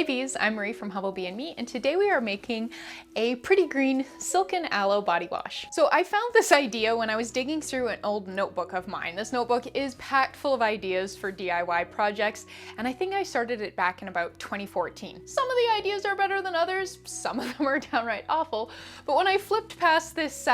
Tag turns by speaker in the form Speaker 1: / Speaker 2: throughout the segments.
Speaker 1: Bees, I'm Marie from Humblebee and Me, and today we are making a pretty green silken aloe body wash. So I found this idea when I was digging through an old notebook of mine. This notebook is packed full of ideas for DIY projects, and I think I started it back in about 2014. Some of the ideas are better than others, some of them are downright awful, but when I flipped past this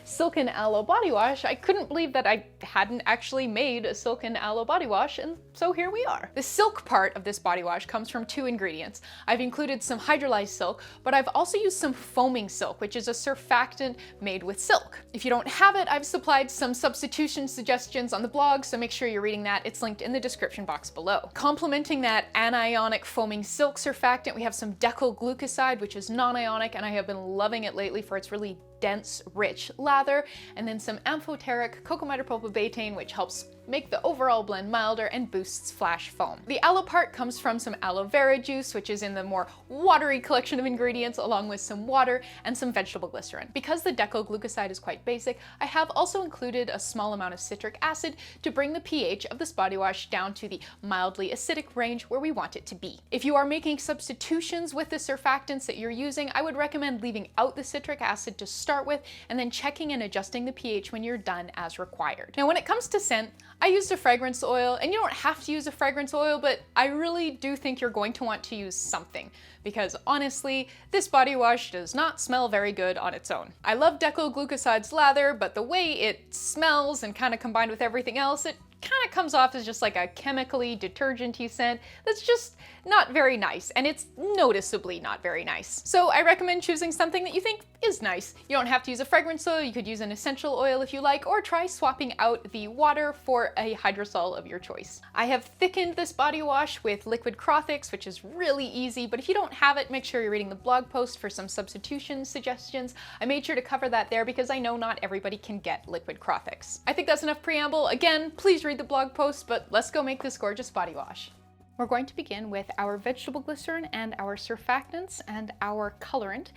Speaker 1: silken aloe body wash, I couldn't believe that I hadn't actually made a silken aloe body wash, and so here we are. The silk part of this body wash comes from two ingredients. I've included some hydrolyzed silk, but I've also used some foaming silk, which is a surfactant made with silk. If you don't have it, I've supplied some substitution suggestions on the blog, so make sure you're reading that. It's linked in the description box below. Complementing that anionic foaming silk surfactant, we have some decyl glucoside, which is non-ionic, and I have been loving it lately for its really dense, rich lather, and then some amphoteric Cocamidopropyl Betaine, which helps make the overall blend milder and boosts flash foam. The aloe part comes from some aloe vera juice, which is in the more watery collection of ingredients, along with some water and some vegetable glycerin. Because the decyl glucoside is quite basic, I have also included a small amount of citric acid to bring the pH of this body wash down to the mildly acidic range where we want it to be. If you are making substitutions with the surfactants that you're using, I would recommend leaving out the citric acid to start with, and then checking and adjusting the pH when you're done as required. Now, when it comes to scent, I used a fragrance oil, and you don't have to use a fragrance oil, but I really do think you're going to want to use something, because honestly, this body wash does not smell very good on its own. I love decyl glucoside's lather, but the way it smells and kind of combined with everything else, it kind of comes off as just like a chemically detergent-y scent that's just not very nice, and it's noticeably not very nice. So I recommend choosing something that you think is nice. You don't have to use a fragrance oil, you could use an essential oil if you like, or try swapping out the water for a hydrosol of your choice. I have thickened this body wash with liquid Crothix, which is really easy, but if you don't have it, make sure you're reading the blog post for some substitution suggestions. I made sure to cover that there because I know not everybody can get liquid Crothix. I think that's enough preamble. Again, please read the blog post, but let's go make this gorgeous body wash. We're going to begin with our vegetable glycerin and our surfactants and our colorant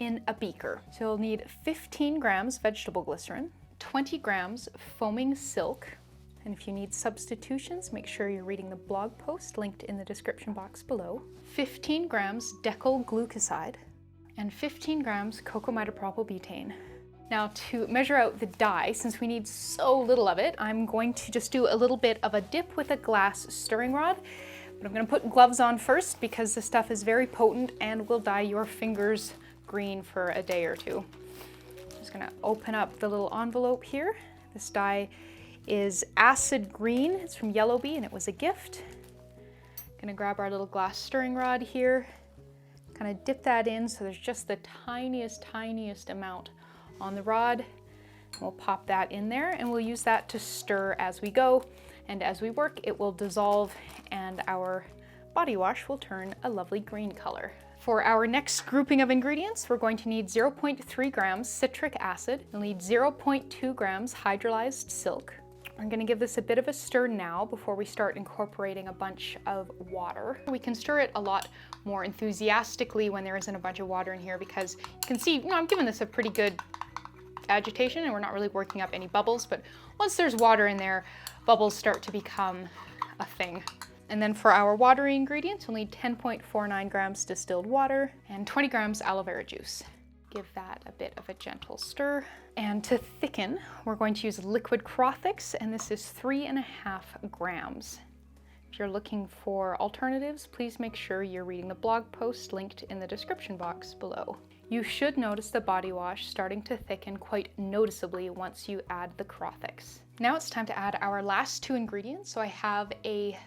Speaker 1: in a beaker. So you'll need 15 grams vegetable glycerin, 20 grams foaming silk, and if you need substitutions, make sure you're reading the blog post linked in the description box below, 15 grams decyl glucoside, and 15 grams Cocamidopropyl Betaine. Now, to measure out the dye, since we need so little of it, I'm going to just do a little bit of a dip with a glass stirring rod. But I'm going to put gloves on first because this stuff is very potent and will dye your fingers green for a day or two. Just going to open up the little envelope here. This dye is acid green. It's from Aloe and it was a gift. Going to grab our little glass stirring rod here, kind of dip that in so there's just the tiniest amount on the rod. We'll pop that in there and we'll use that to stir as we go. And as we work, it will dissolve and our body wash will turn a lovely green color. For our next grouping of ingredients, we're going to need 0.3 grams citric acid. We'll need 0.2 grams hydrolyzed silk. I'm going to give this a bit of a stir now before we start incorporating a bunch of water. We can stir it a lot more enthusiastically when there isn't a bunch of water in here because you can see, I'm giving this a pretty good agitation and we're not really working up any bubbles, but once there's water in there, bubbles start to become a thing. And then for our watery ingredients, we'll need 10.49 grams distilled water and 20 grams aloe vera juice. Give that a bit of a gentle stir. And to thicken, we're going to use liquid Crothix, and this is 3.5 grams. If you're looking for alternatives, please make sure you're reading the blog post linked in the description box below. You should notice the body wash starting to thicken quite noticeably once you add the Crothix. Now it's time to add our last two ingredients. So I have a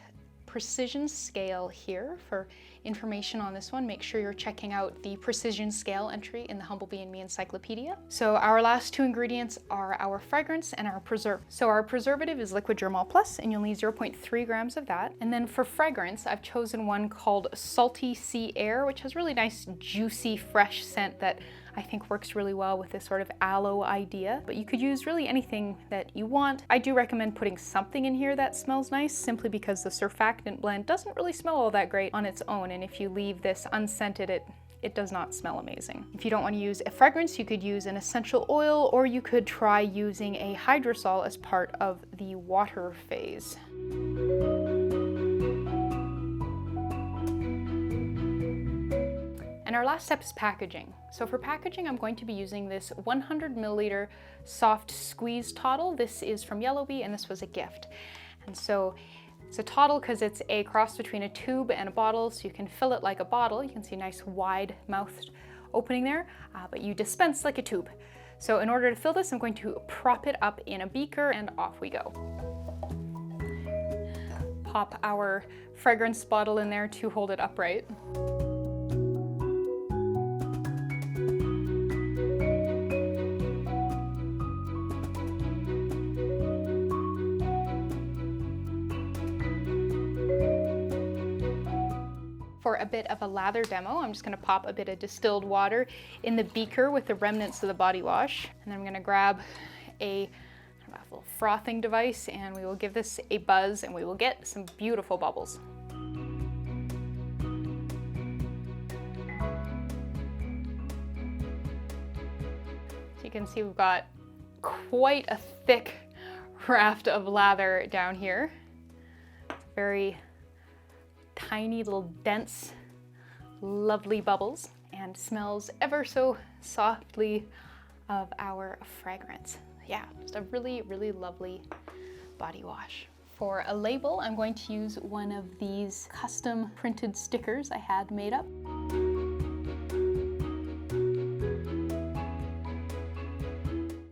Speaker 1: precision scale here. For information on this one, make sure you're checking out the precision scale entry in the Humblebee and Me encyclopedia. So our last two ingredients are our fragrance and our preservative. So our preservative is liquid Germall Plus, and you'll need 0.3 grams of that. And then for fragrance, I've chosen one called Salty Sea Air, which has really nice, juicy, fresh scent that I think works really well with this sort of aloe idea, but you could use really anything that you want. I do recommend putting something in here that smells nice, simply because the surfactant blend doesn't really smell all that great on its own, and if you leave this unscented, it does not smell amazing. If you don't want to use a fragrance, you could use an essential oil, or you could try using a hydrosol as part of the water phase. And our last step is packaging. So for packaging, I'm going to be using this 100 milliliter soft squeeze tottle. This is from Humblebee and this was a gift. And so it's a tottle because it's a cross between a tube and a bottle, so you can fill it like a bottle. You can see a nice wide mouthed opening there, but you dispense like a tube. So in order to fill this, I'm going to prop it up in a beaker and off we go. Pop our fragrance bottle in there to hold it upright. For a bit of a lather demo, I'm just going to pop a bit of distilled water in the beaker with the remnants of the body wash. And then I'm going to grab a little frothing device and we will give this a buzz and we will get some beautiful bubbles. So you can see we've got quite a thick raft of lather down here. Very tiny little dense, lovely bubbles, and smells ever so softly of our fragrance. Yeah, just a really, really lovely body wash. For a label, I'm going to use one of these custom printed stickers I had made up.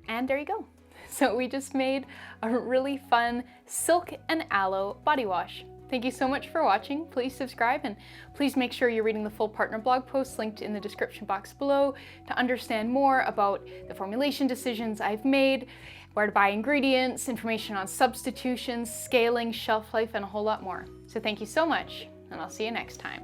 Speaker 1: And there you go. So we just made a really fun silk and aloe body wash. Thank you so much for watching. Please subscribe and please make sure you're reading the full partner blog post linked in the description box below to understand more about the formulation decisions I've made, where to buy ingredients, information on substitutions, scaling, shelf life, and a whole lot more. So thank you so much, and I'll see you next time.